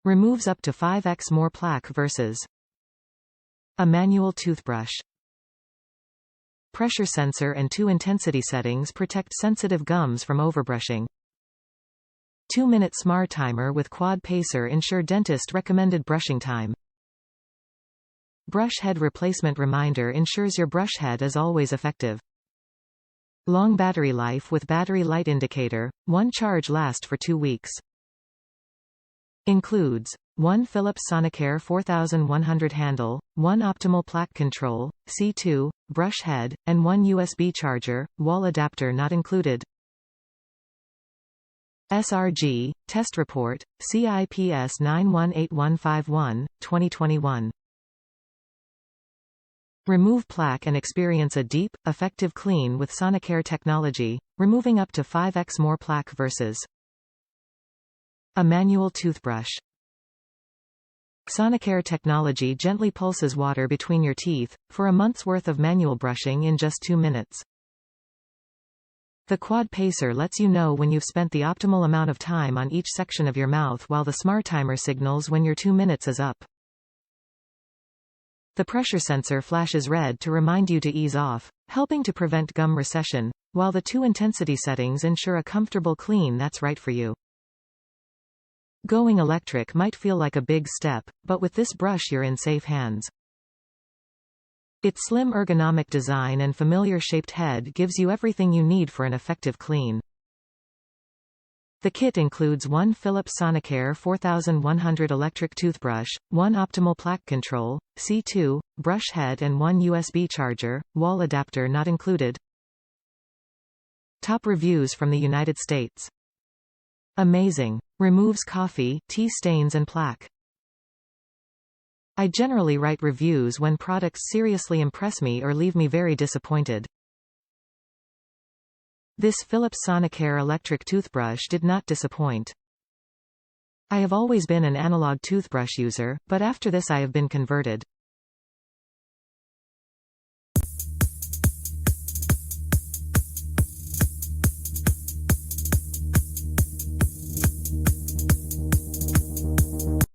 Removes up to 5x more plaque versus a manual toothbrush. Pressure sensor and 2 intensity settings protect sensitive gums from overbrushing. 2-minute SmarTimer with QuadPacer ensure dentist recommended brushing time. Brush head replacement reminder ensures your brush head is always effective. Long battery life with battery light indicator, 1 charge lasts for 2 weeks. Includes 1 Philips Sonicare 4100 handle, 1 Optimal Plaque Control, C2, brush head, and 1 USB charger, wall adapter not included. SRG, test report, CIPS 918151, 2021. Remove plaque and experience a deep, effective clean with Sonicare technology, removing up to 5x more plaque versus a manual toothbrush. Sonicare technology gently pulses water between your teeth, for a month's worth of manual brushing in just 2 minutes. The QuadPacer lets you know when you've spent the optimal amount of time on each section of your mouth, while the SmarTimer signals when your 2 minutes is up. The pressure sensor flashes red to remind you to ease off, helping to prevent gum recession, while the 2 intensity settings ensure a comfortable clean that's right for you. Going electric might feel like a big step, but with this brush you're in safe hands. Its slim ergonomic design and familiar shaped head gives you everything you need for an effective clean. The kit includes 1 Philips Sonicare 4100 electric toothbrush, 1 Optimal Plaque Control, C2, brush head and 1 USB charger, wall adapter not included. Top reviews from the United States. Amazing. Removes coffee, tea stains and plaque. I generally write reviews when products seriously impress me or leave me very disappointed. This Philips Sonicare electric toothbrush did not disappoint. I have always been an analog toothbrush user, but after this I have been converted.